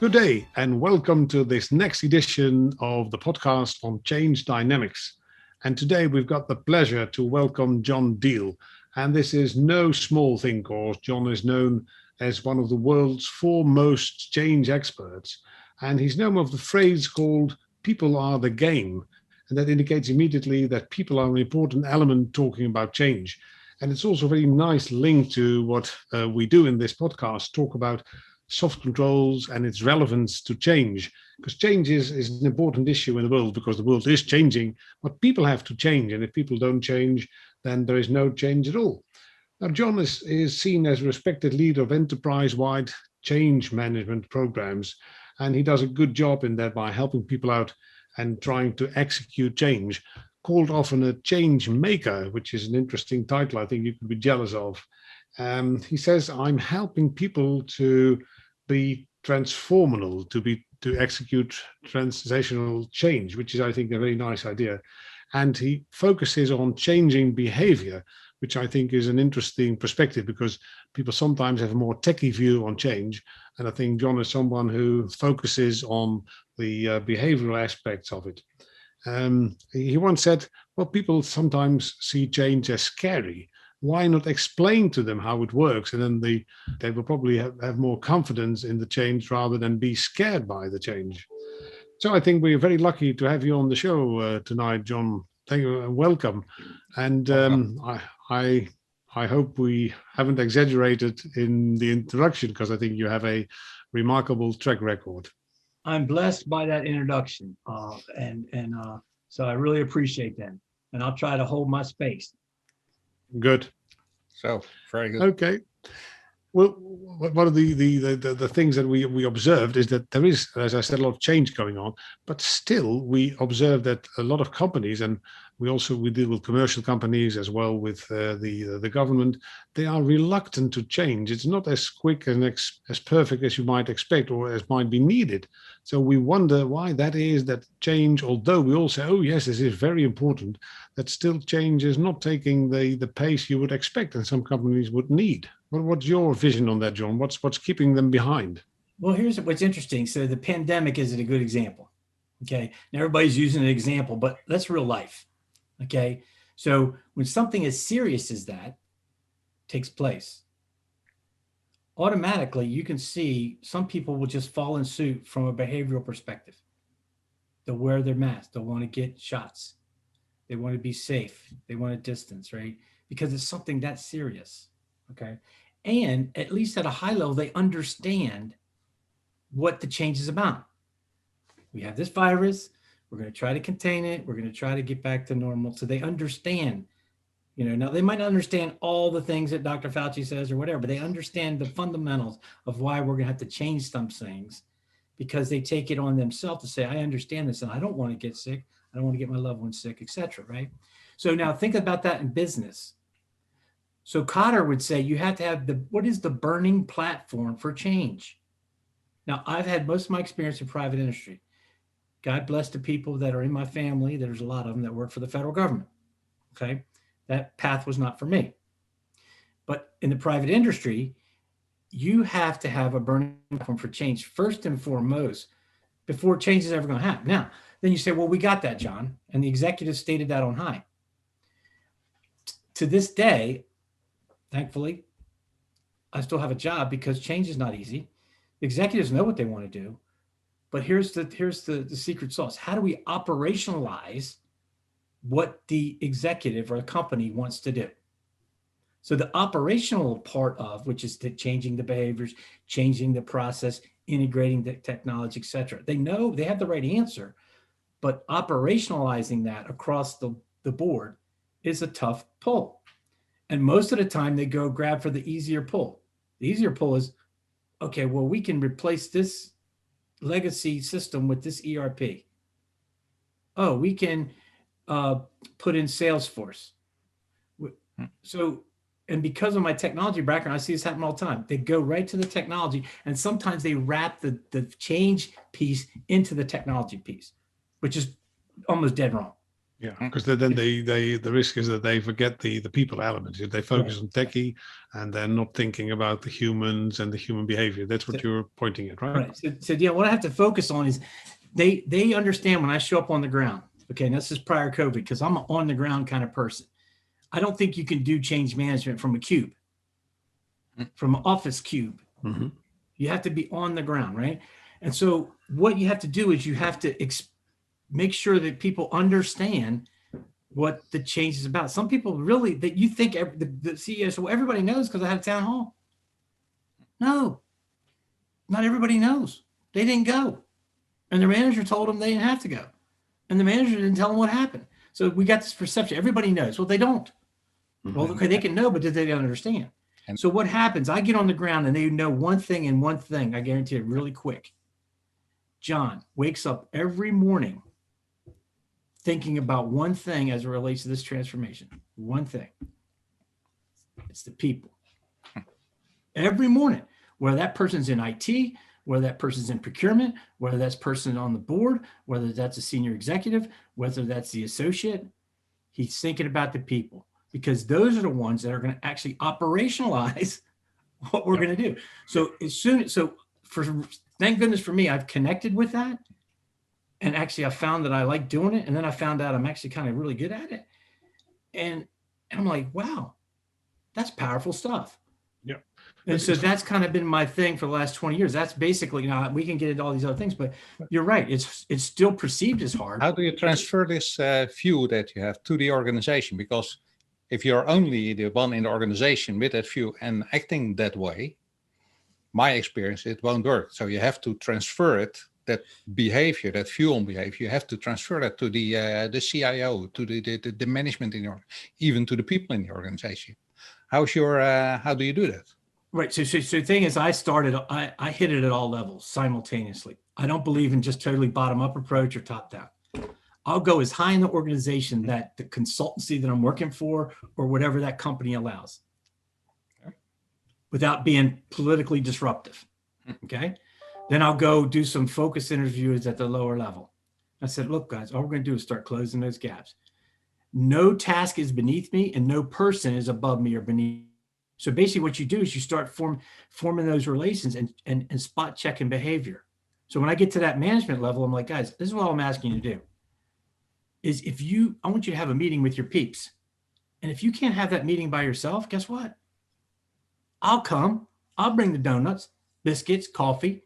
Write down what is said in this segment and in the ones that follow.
Good day and welcome to this next edition of the podcast on change dynamics. And today we've got the pleasure to welcome John Deel. And this is no small thing, because John is known as one of the world's foremost change experts. And he's known of the phrase called "people are the game." And that indicates immediately that people are an important element talking about change. And it's also a very nice link to what we do in this podcast, talk about soft controls and its relevance to change, because change is an important issue in the world, because the world is changing, but people have to change, and if people don't change, then there is no change at all. Now, John is seen as a respected leader of enterprise-wide change management programs, and he does a good job in that by helping people out and trying to execute change, called often a change maker, which is an interesting title I think you could be jealous of. He says, I'm helping people to be transformational, to execute transitional change, which is, I think, a very nice idea. And he focuses on changing behavior, which I think is an interesting perspective, because people sometimes have a more techie view on change. And I think John is someone who focuses on the behavioral aspects of it. He once said, well, people sometimes see change as scary. Why not explain to them how it works? And then they will probably have more confidence in the change rather than be scared by the change. So I think we're very lucky to have you on the show tonight, John. Thank you and welcome. And I hope we haven't exaggerated in the introduction, because I think you have a remarkable track record. I'm blessed by that introduction, so I really appreciate that. And I'll try to hold my space. Good. So very good. Okay. Well, one of the things that we observed is that there is, as I said, a lot of change going on, but still we observe that a lot of companies, and we deal with commercial companies as well with the government, they are reluctant to change. It's not as quick and as perfect as you might expect or as might be needed. So we wonder why that is, that change, although we all say, oh yes, this is very important, that still change is not taking the pace you would expect and some companies would need. What's your vision on that, John? What's keeping them behind? Well, here's what's interesting. So the pandemic is a good example. Okay. Now everybody's using an example, but that's real life. Okay. So when something as serious as that takes place, automatically you can see some people will just fall in suit from a behavioral perspective. They'll wear their mask. They'll want to get shots. They want to be safe. They want a distance, right? Because it's something that serious. Okay. And at least at a high level, they understand what the change is about. We have this virus. We're going to try to contain it. We're going to try to get back to normal. So they understand, now they might not understand all the things that Dr. Fauci says or whatever, but they understand the fundamentals of why we're going to have to change some things, because they take it on themselves to say, I understand this and I don't want to get sick. I don't want to get my loved ones sick, etc. Right? So now think about that in business. So Cotter would say you have to have what is the burning platform for change? Now, I've had most of my experience in private industry. God bless the people that are in my family. There's a lot of them that work for the federal government. Okay. That path was not for me. But in the private industry, you have to have a burning platform for change first and foremost before change is ever going to happen. Now, then you say, well, we got that, John. And the executive stated that on high. To this day, thankfully, I still have a job, because change is not easy. The executives know what they want to do, but here's the secret sauce. How do we operationalize what the executive or the company wants to do? So the operational part of, which is changing the behaviors, changing the process, integrating the technology, et cetera. They know they have the right answer, but operationalizing that across the board is a tough pull. And most of the time they go grab for the easier pull. The easier pull is, okay, well, we can replace this legacy system with this ERP. Oh, we can put in Salesforce. So, and because of my technology background, I see this happen all the time. They go right to the technology, and sometimes they wrap the change piece into the technology piece, which is almost dead wrong. Yeah, because then the risk is that they forget the people element. They focus on techie and they're not thinking about the humans and the human behavior. That's what you're pointing at, right? Right. So yeah, what I have to focus on is they understand when I show up on the ground. Okay, and this is prior COVID, because I'm an on the ground kind of person. I don't think you can do change management from a cube, from an office cube. Mm-hmm. You have to be on the ground, right? And so what you have to do is you have to make sure that people understand what the change is about. Some people really, that you think the CEO, so everybody knows because I had a town hall. No, not everybody knows. They didn't go. And their manager told them they didn't have to go. And the manager didn't tell them what happened. So we got this perception. Everybody knows. Well, they don't. Mm-hmm. Well, okay, they can know, but did they understand? And so what happens? I get on the ground and they know one thing and one thing. I guarantee it really quick. John wakes up every morning thinking about one thing as it relates to this transformation. One thing. It's the people. Every morning, whether that person's in IT, whether that person's in procurement, whether that's person on the board, whether that's a senior executive, whether that's the associate, he's thinking about the people, because those are the ones that are going to actually operationalize what we're going to do. So thank goodness for me, I've connected with that. And actually I found that I like doing it. And then I found out I'm actually kind of really good at it. And I'm like, wow, that's powerful stuff. Yeah. And so that's kind of been my thing for the last 20 years. That's basically, we can get into all these other things, but you're right. It's still perceived as hard. How do you transfer this view that you have to the organization? Because if you're only the one in the organization with that view and acting that way, my experience, it won't work. So you have to transfer it, that behavior, that view on behavior, you have to transfer that to the CIO, to the management in your, even to the people in the organization. How do you do that? Right. So the thing is, I hit it at all levels simultaneously. I don't believe in just totally bottom up approach or top down. I'll go as high in the organization that the consultancy that I'm working for or whatever that company allows, without being politically disruptive. Okay. Then I'll go do some focus interviews at the lower level. I said, look, guys, all we're going to do is start closing those gaps. No task is beneath me and no person is above me or beneath me. So basically what you do is you start forming those relations and spot checking behavior. So when I get to that management level, I'm like, guys, this is what I'm asking you to do. Is I want you to have a meeting with your peeps. And if you can't have that meeting by yourself, guess what? I'll come, I'll bring the donuts, biscuits, coffee,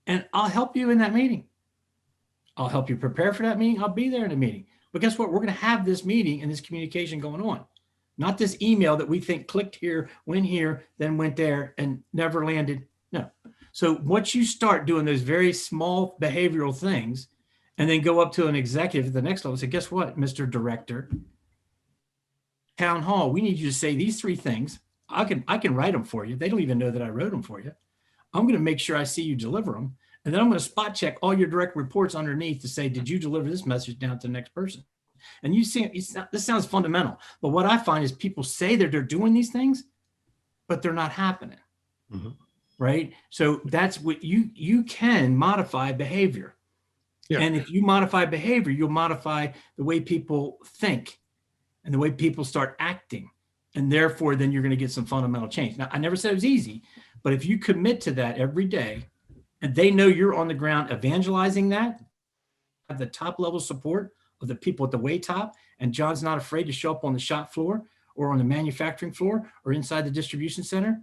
and I'll help you in that meeting. I'll help you prepare for that meeting. I'll be there in the meeting. But guess what? We're going to have this meeting and this communication going on. Not this email that we think clicked here, then went there and never landed. No. So once you start doing those very small behavioral things and then go up to an executive at the next level and say, guess what, Mr. Director, town hall, we need you to say these 3 things. I can write them for you. They don't even know that I wrote them for you. I'm going to make sure I see you deliver them. And then I'm going to spot check all your direct reports underneath to say, did you deliver this message down to the next person? And you see, this sounds fundamental, but what I find is people say that they're doing these things, but they're not happening. Mm-hmm. Right. So that's what you can modify behavior. Yeah. And if you modify behavior, you'll modify the way people think and the way people start acting. And therefore, then you're going to get some fundamental change. Now, I never said it was easy, but if you commit to that every day and they know you're on the ground evangelizing that, have the top level support of the people at the way top, and John's not afraid to show up on the shop floor or on the manufacturing floor or inside the distribution center,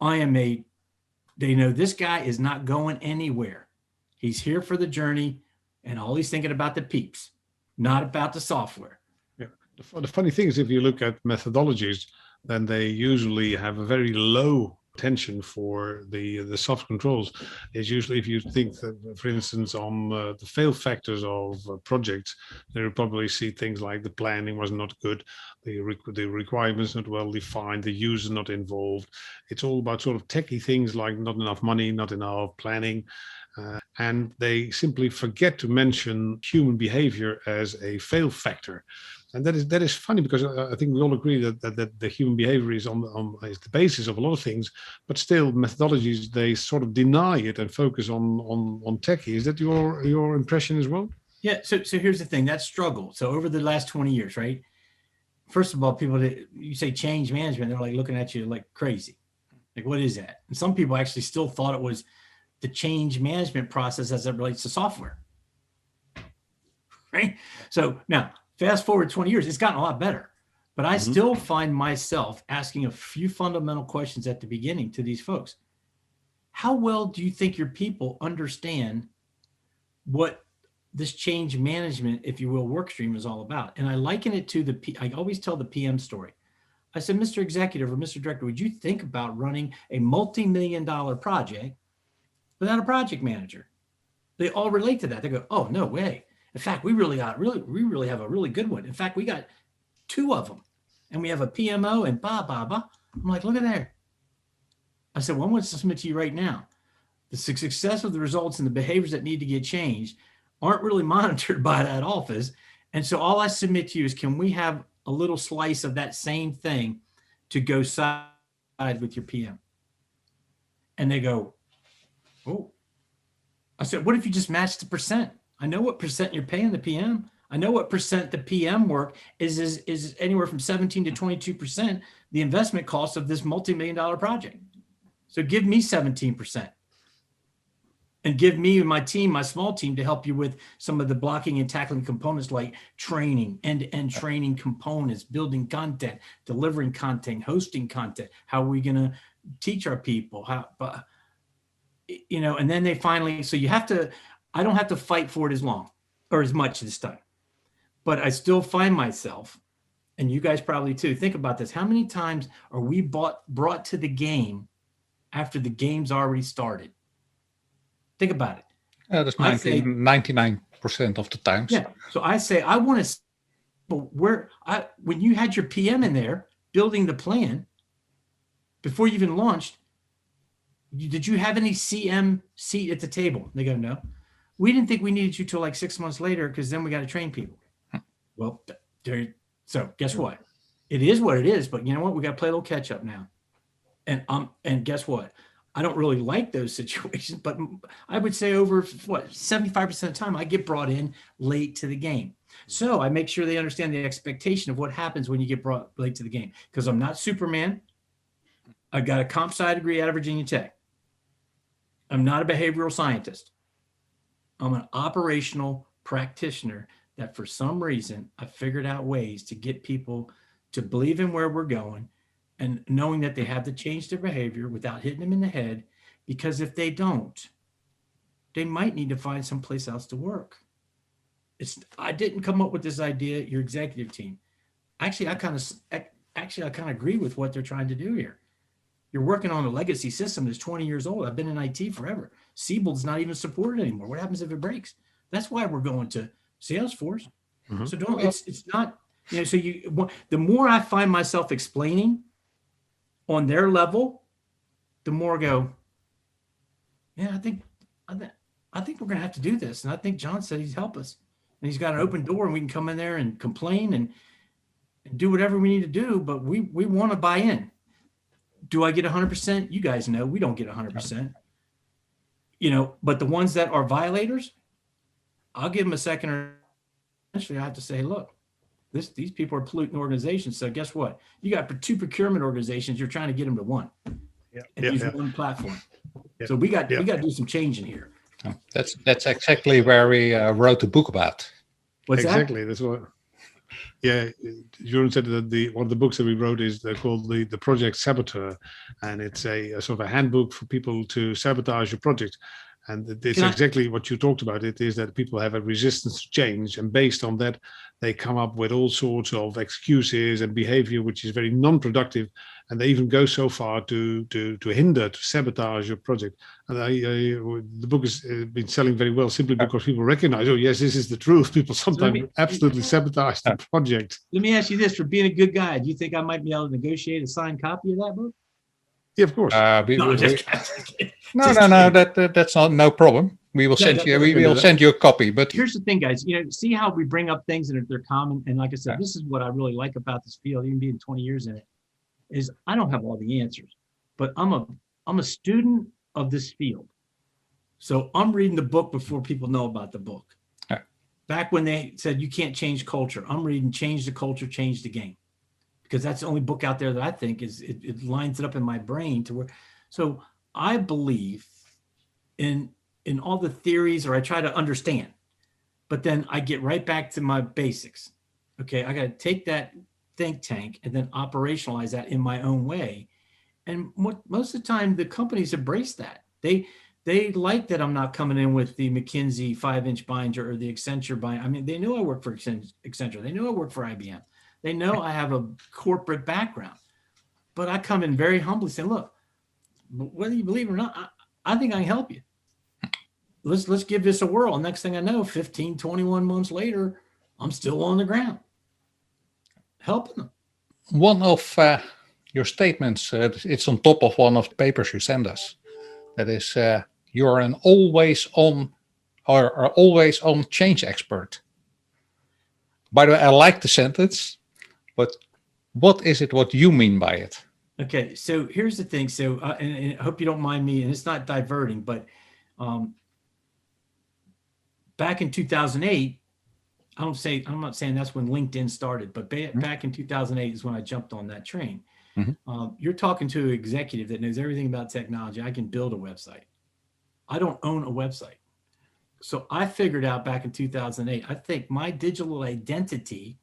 they know this guy is not going anywhere. He's here for the journey and all he's thinking about the peeps, not about the software. Yeah. The funny thing is, if you look at methodologies, then they usually have a very low attention for the soft controls. Is usually, if you think that, for instance, on the fail factors of projects, they will probably see things like the planning was not good, the requirements not well defined, the user not involved. It's all about sort of techie things like not enough money, not enough planning. And they simply forget to mention human behavior as a fail factor. And that is funny, because I think we all agree that the human behavior is is the basis of a lot of things, but still methodologies, they sort of deny it and focus on techie. Is that your impression as well? Yeah. So here's the thing, that struggle. So over the last 20 years, right? First of all, people that you say change management, they're like looking at you like crazy. Like, what is that? And some people actually still thought it was the change management process as it relates to software. Right. So now fast forward 20 years, it's gotten a lot better, but I still find myself asking a few fundamental questions at the beginning to these folks. How well do you think your people understand what this change management, if you will, work stream is all about? And I liken it to I always tell the PM story. I said, Mr. Executive or Mr. Director, would you think about running a multi-million-dollar project without a project manager? They all relate to that. They go, oh, no way. In fact, we really have a really good one. In fact, we got 2 of them, and we have a PMO and blah, blah, blah. I'm like, look at there. I said, well, I'm going to submit to you right now. The success of the results and the behaviors that need to get changed aren't really monitored by that office. And so all I submit to you is, can we have a little slice of that same thing to go side with your PM? And they go, oh. I said, what if you just match the percent? I know what percent you're paying the PM. I know what percent the PM work is anywhere from 17 to 22% the investment cost of this multi-million-dollar project. So give me 17%. And give me and my team, my small team, to help you with some of the blocking and tackling components like training, end-to-end training components, building content, delivering content, hosting content. How are we going to teach our people? And then they finally, so I don't have to fight for it as long or as much this time. But I still find myself, and you guys probably too, think about this. How many times are we brought to the game after the game's already started? Think about it. That's 99% of the times. Yeah. So I say, I want to, when you had your PM in there building the plan before you even launched, did you have any CM seat at the table? They go, no. We didn't think we needed you till like 6 months later, because then we got to train people. Well, so guess what? It is what it is, but you know what? We got to play a little catch up now. And guess what? I don't really like those situations, but I would say over 75% of the time I get brought in late to the game. So I make sure they understand the expectation of what happens when you get brought late to the game, because I'm not Superman. I got a comp sci degree out of Virginia Tech. I'm not a behavioral scientist. I'm an operational practitioner that for some reason I figured out ways to get people to believe in where we're going, and knowing that they have to change their behavior without hitting them in the head, because if they don't, they might need to find someplace else to work. I didn't come up with this idea, your executive team. Actually, I kind of agree with what they're trying to do here. You're working on a legacy system that's 20 years old. I've been in IT forever. Siebel's not even supported anymore. What happens if it breaks? That's why we're going to Salesforce. Mm-hmm. So it's not, so the more I find myself explaining on their level, the more I go, yeah, I think we're going to have to do this. And I think John said he'd help us. And he's got an open door, and we can come in there and complain and do whatever we need to do, but we want to buy in. Do I get 100%? You guys know we don't get 100%. But the ones that are violators, I'll give them a second, or eventually I have to say, look, these people are polluting organizations. So guess what? You got 2 procurement organizations. You're trying to get them to 1 and use one platform. Yeah. So we got to do some change in here. That's exactly where we wrote the book about. What's exactly. That? That's what. Yeah, Jeroen said that one of the books that we wrote is called the Project Saboteur, and it's a sort of a handbook for people to sabotage your project. And it's exactly what you talked about. It is that people have a resistance to change, and based on that, they come up with all sorts of excuses and behavior which is very non-productive, and they even go so far to sabotage your project. And the book has been selling very well simply because people recognize, oh yes, this is the truth. People sometimes absolutely sabotage the project. Let me ask you this: for being a good guy, do you think I might be able to negotiate a signed copy of that book? Yeah, of course. No, that's no problem. We will send you a copy. But here's the thing, guys. See how we bring up things that they're common. And like I said, this is what I really like about this field, even being 20 years in it, is I don't have all the answers, but I'm a student of this field. So I'm reading the book before people know about the book. back when they said you can't change culture, I'm reading Change the Culture, Change the Game, because that's the only book out there that I think it lines it up in my brain to where. So I believe in all the theories, or I try to understand, but then I get right back to my basics. Okay, I got to take that think tank and then operationalize that in my own way. And most of the time, the companies embrace that. They like that I'm not coming in with the McKinsey 5-inch binder or the Accenture binder. I mean, they know I work for Accenture. They know I work for IBM. They know I have a corporate background. But I come in very humbly saying, look, whether you believe it or not, I think I can help you. Let's give this a whirl. And next thing I know, 15, 21 months later, I'm still on the ground helping them. One of your statements, it's on top of one of the papers you send us. That is, you're an always on change expert. By the way, I like the sentence, but what is it? What you mean by it? Okay, so here's the thing. So, and I hope you don't mind me, and it's not diverting, but back in 2008, I'm not saying that's when LinkedIn started, but back in 2008 is when I jumped on that train. Mm-hmm. You're talking to an executive that knows everything about technology. I can build a website. I don't own a website. So I figured out back in 2008, I think my digital identity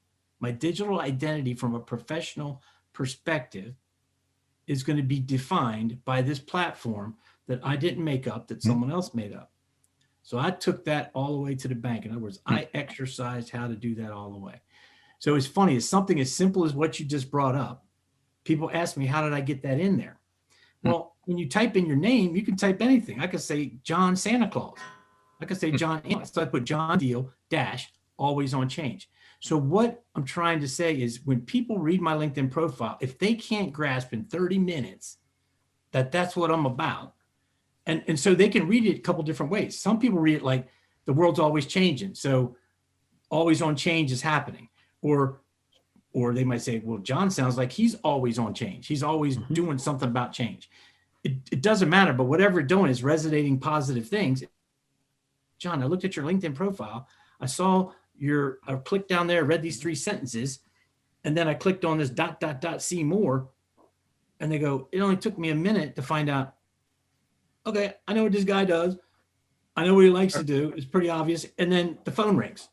from a professional perspective is going to be defined by this platform that I didn't make up, that someone else made up. So I took that all the way to the bank. In other words, I exercised how to do that all the way. So it's funny, it's something as simple as what you just brought up. People ask me, how did I get that in there? Well, when you type in your name, you can type anything. I could say John Santa Claus. I could say John. So I put John Deel -- always on change. So what I'm trying to say is when people read my LinkedIn profile, if they can't grasp in 30 minutes that that's what I'm about, and so they can read it a couple different ways. Some people read it like the world's always changing. So always on change is happening. Or they might say, well, John sounds like he's always on change. He's always doing something about change. It doesn't matter, but whatever it's doing is resonating positive things. John, I looked at your LinkedIn profile. I saw I clicked down there, read these 3 sentences, and then I clicked on this ... see more. And they go, it only took me a minute to find out, okay, I know what this guy does. I know what he likes to do. It's pretty obvious. And then the phone rings.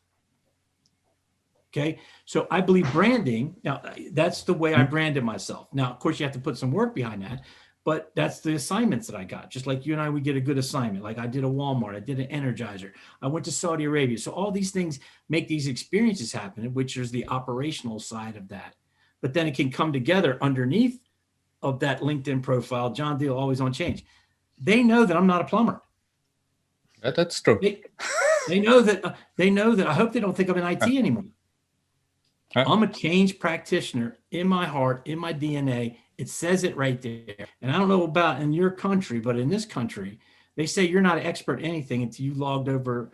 Okay. So I believe branding. Now, that's the way I branded myself. Now, of course, you have to put some work behind that, but that's the assignments that I got. Just like you and I, we get a good assignment. Like I did a Walmart, I did an Energizer. I went to Saudi Arabia. So all these things make these experiences happen, which is the operational side of that. But then it can come together underneath of that LinkedIn profile, John Deel, always on change. They know that I'm not a plumber. That's true. They know that. I hope they don't think I'm in IT anymore. I'm a change practitioner in my heart, in my DNA. It says it right there. And I don't know about in your country, but in this country, they say you're not an expert in anything until you logged over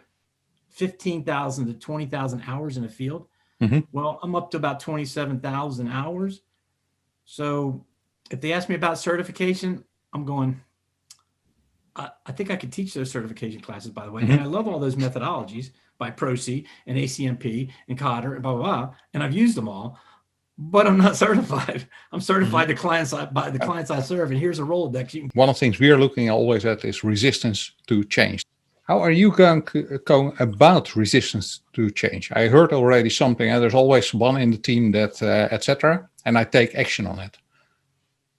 15,000 to 20,000 hours in the field. Mm-hmm. Well, I'm up to about 27,000 hours. So if they ask me about certification, I'm going, I think I could teach those certification classes, by the way. Mm-hmm. And I love all those methodologies by ProC and ACMP and Cotter and blah, blah, blah. And I've used them all, but I'm not certified. I'm certified by the clients I serve. And here's a Rolodex. One of the things we are looking always at is resistance to change. How are you going about resistance to change? I heard already something, and there's always one in the team that, etc. And I take action on it.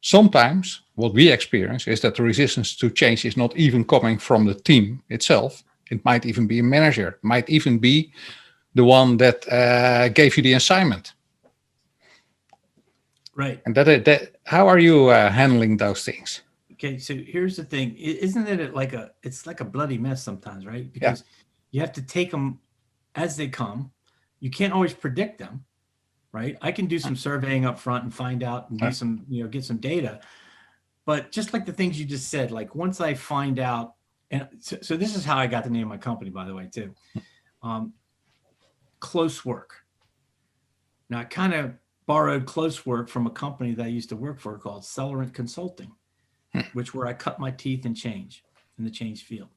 Sometimes what we experience is that the resistance to change is not even coming from the team itself. It might even be a manager. It might even be the one that gave you the assignment. Right. And how are you handling those things? Okay, so here's the thing. Isn't it it's like a bloody mess sometimes, right? Because you have to take them as they come. You can't always predict them. Right. I can do some surveying up front and find out and do some, get some data. But just like the things you just said, like once I find out, and so this is how I got the name of my company, by the way, too. Closework. Now I kind of borrowed Closework from a company that I used to work for called Celerant Consulting, which where I cut my teeth in change, in the change field.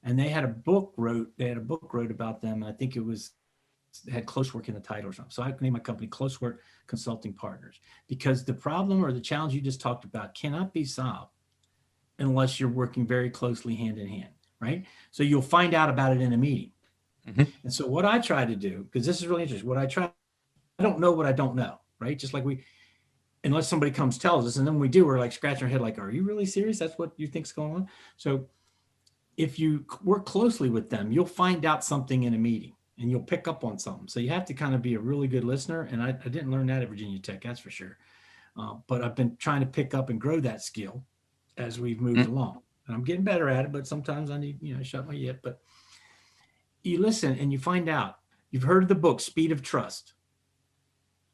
and they had a book wrote about them. I think it had Closework in the title or something. So I named my company Closework Consulting Partners, because the problem or the challenge you just talked about cannot be solved unless you're working very closely hand in hand, right? So you'll find out about it in a meeting. Mhm. And so what I try to do, because this is really interesting, I don't know what I don't know, right? Just like unless somebody comes tells us, and then we do, we're like scratching our head like, are you really serious? That's what you think's going on? So if you work closely with them, you'll find out something in a meeting and you'll pick up on something. So you have to kind of be a really good listener. And I didn't learn that at Virginia Tech, that's for sure. But I've been trying to pick up and grow that skill as we've moved along. And I'm getting better at it, but sometimes I need, shut my yip. But you listen and you find out. You've heard of the book, Speed of Trust,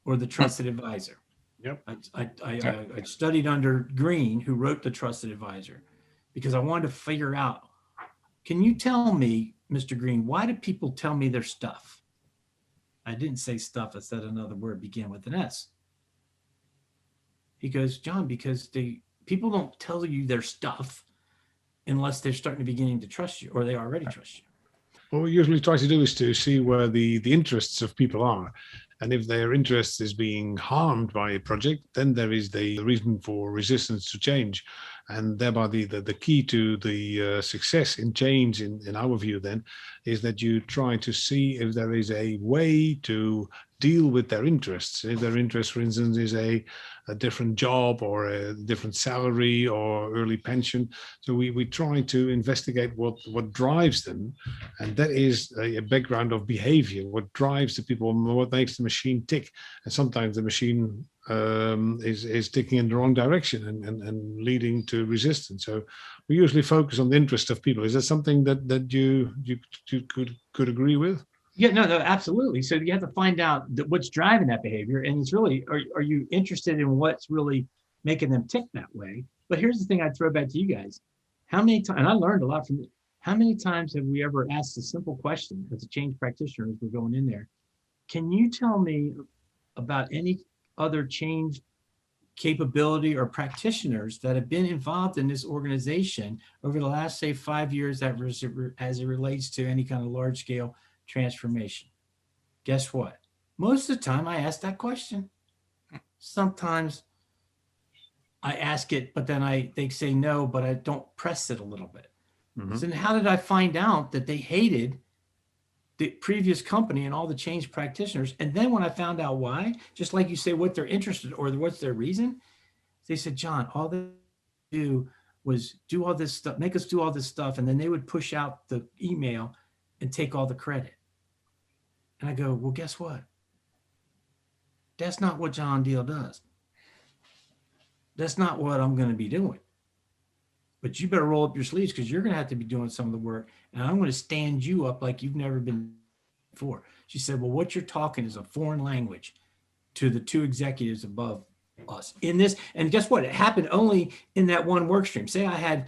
or The Trusted Advisor. Yep. I studied under Green, who wrote The Trusted Advisor, because I wanted to figure out, can you tell me, Mr. Green, why do people tell me their stuff? I didn't say stuff. I said another word began with an S. He goes, John, because people don't tell you their stuff unless they're starting to beginning to trust you, or they already trust you. What we usually try to do is to see where the interests of people are. And if their interest is being harmed by a project, then there is the reason for resistance to change. And thereby the key to the success in change, in our view, then, is that you try to see if there is a way to deal with their interests. If their interest, for instance, is a different job or a different salary or early pension. So we try to investigate what drives them. And that is a background of behavior, what drives the people, what makes the machine tick. And sometimes the machine is ticking in the wrong direction and leading to resistance. So we usually focus on the interest of people. Is that something that you could agree with? Yeah, no, absolutely. So you have to find out what's driving that behavior. And it's really, are you interested in what's really making them tick that way? But here's the thing I'd throw back to you guys. How many times, and I learned a lot from it, how many times have we ever asked a simple question as a change practitioner as we're going in there? Can you tell me about any other change capability or practitioners that have been involved in this organization over the last, say, 5 years that as it relates to any kind of large scale transformation? Guess what? Most of the time I ask that question. Sometimes I ask it, but then they say no, but I don't press it a little bit. Mm-hmm. So then how did I find out that they hated the previous company and all the change practitioners? And then when I found out why, just like you say, what they're interested or what's their reason, they said, John, all they do was do all this stuff, make us do all this stuff. And then they would push out the email and take all the credit. And I go, well, guess what? That's not what John Deel does. That's not what I'm going to be doing. But you better roll up your sleeves, because you're going to have to be doing some of the work. And I'm going to stand you up like you've never been before. She said, well, what you're talking is a foreign language to the two executives above us in this. And guess what? It happened only in that one work stream. Say I had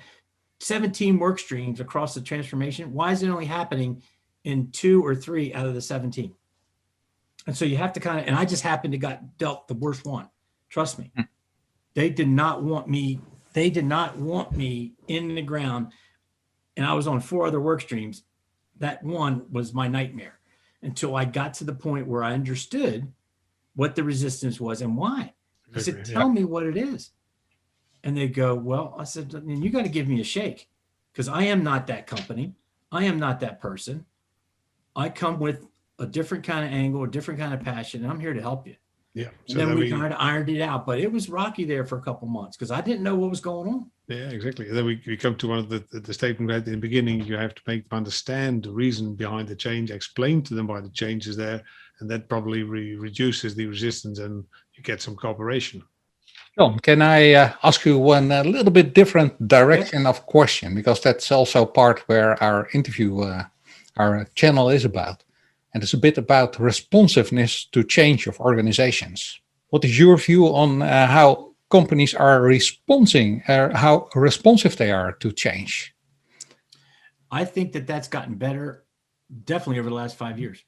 17 work streams across the transformation. Why is it only happening in 2 or 3 out of the 17? And so you have to and I just happened to got dealt the worst one. Trust me. They did not want me. They did not want me in the ground. And I was on 4 other work streams. That one was my nightmare until I got to the point where I understood what the resistance was and why. I said, tell me what it is. And they go, well, I said, you got to give me a shake, because I am not that company. I am not that person. I come with a different kind of angle, a different kind of passion, and I'm here to help you. Yeah. So then we kind of ironed it out, but it was rocky there for a couple months because I didn't know what was going on. Yeah, exactly. And then we come to one of the statement right in the beginning. You have to make them understand the reason behind the change, explain to them why the change is there, and that probably reduces the resistance, and you get some cooperation. John, can I ask you one a little bit different direction of question, because that's also part where our interview, our channel is about. And it's a bit about responsiveness to change of organizations. What is your view on how companies are responding, how responsive they are to change? I think that's gotten better, definitely over the last 5 years.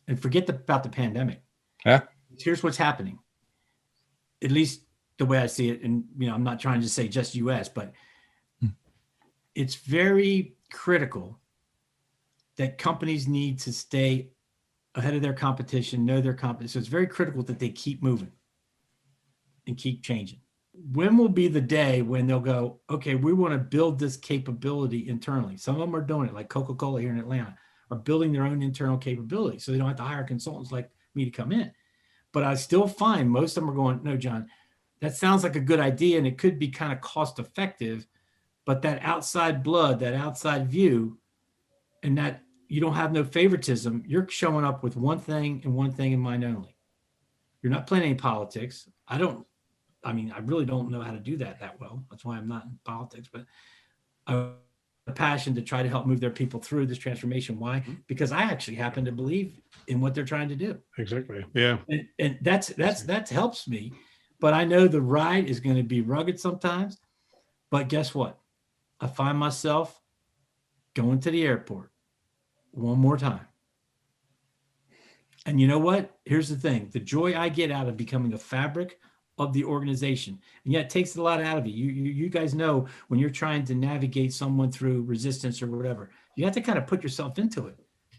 And forget about the pandemic. Yeah. Here's what's happening, at least the way I see it. And I'm not trying to say just US, but it's very critical that companies need to stay ahead of their competition, know their competition. So it's very critical that they keep moving and keep changing. When will be the day when they'll go, okay, we want to build this capability internally? Some of them are doing it, like Coca-Cola here in Atlanta, are building their own internal capability. So they don't have to hire consultants like me to come in. But I still find most of them are going, no, John, that sounds like a good idea and it could be kind of cost effective, but that outside blood, that outside view, and that you don't have no favoritism, you're showing up with one thing and one thing in mind only. You're not playing any politics. I really don't know how to do that well. That's why I'm not in politics, but I have a passion to try to help move their people through this transformation. Why? Because I actually happen to believe in what they're trying to do. Exactly. Yeah. And that helps me. But I know the ride is going to be rugged sometimes. But guess what? I find myself going to the airport one more time. And you know what? Here's the thing. The joy I get out of becoming a fabric of the organization. And yet it takes a lot out of you. You guys know when you're trying to navigate someone through resistance or whatever, you have to kind of put yourself into it.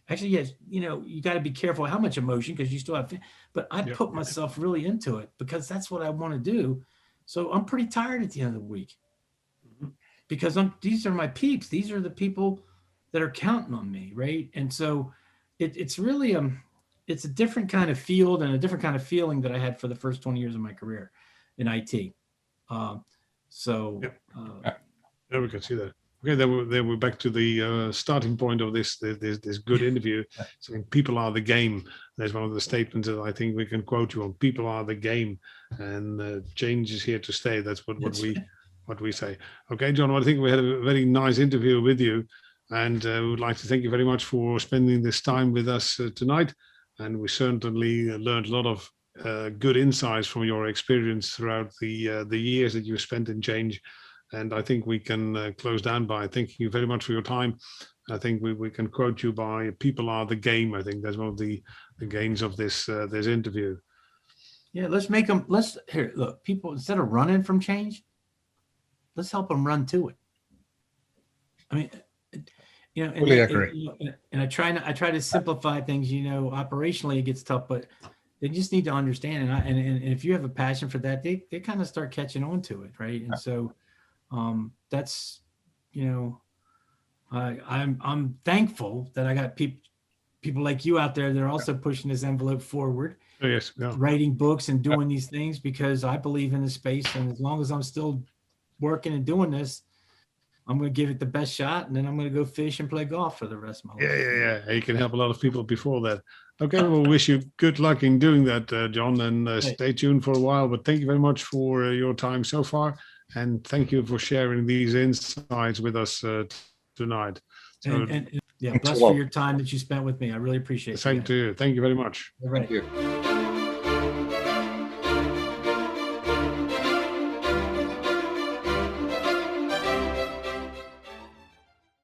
Actually, yes, you got to be careful how much emotion because you still have, but I put myself really into it because that's what I want to do. So I'm pretty tired at the end of the week because these are my peeps. These are the people that are counting on me, right? And so it's really it's a different kind of field and a different kind of feeling that I had for the first 20 years of my career in IT. Yeah, we can see that. Okay, then we're back to the starting point of this good interview. Saying people are the game. There's one of the statements that I think we can quote you on. People are the game, and change is here to stay. That's what we say. Okay, John, I think we had a very nice interview with you, and we would like to thank you very much for spending this time with us tonight. And we certainly learned a lot of good insights from your experience throughout the years that you spent in change. And I think we can close down by thanking you very much for your time. I think we can quote you by "People are the game." I think that's one of the gains of this interview. Yeah, let's make them. Here, look, people, instead of running from change, let's help them run to it. I mean, Fully agree. And I try to simplify things. Operationally it gets tough, but they just need to understand. And if you have a passion for that, they kind of start catching on to it, right? And so that's, I'm thankful that I got people like you out there that are also pushing this envelope forward. Oh, yes, yeah. Writing books and doing these things because I believe in the space, and as long as I'm still working and doing this, I'm going to give it the best shot, and then I'm going to go fish and play golf for the rest of my life. Yeah. You can help a lot of people before that. Okay, we'll wish you good luck in doing that, John, and stay tuned for a while. But thank you very much for your time so far, and thank you for sharing these insights with us tonight. So, and bless for your time that you spent with me. I really appreciate it. Same to you. Thank you very much. All right. Thank you.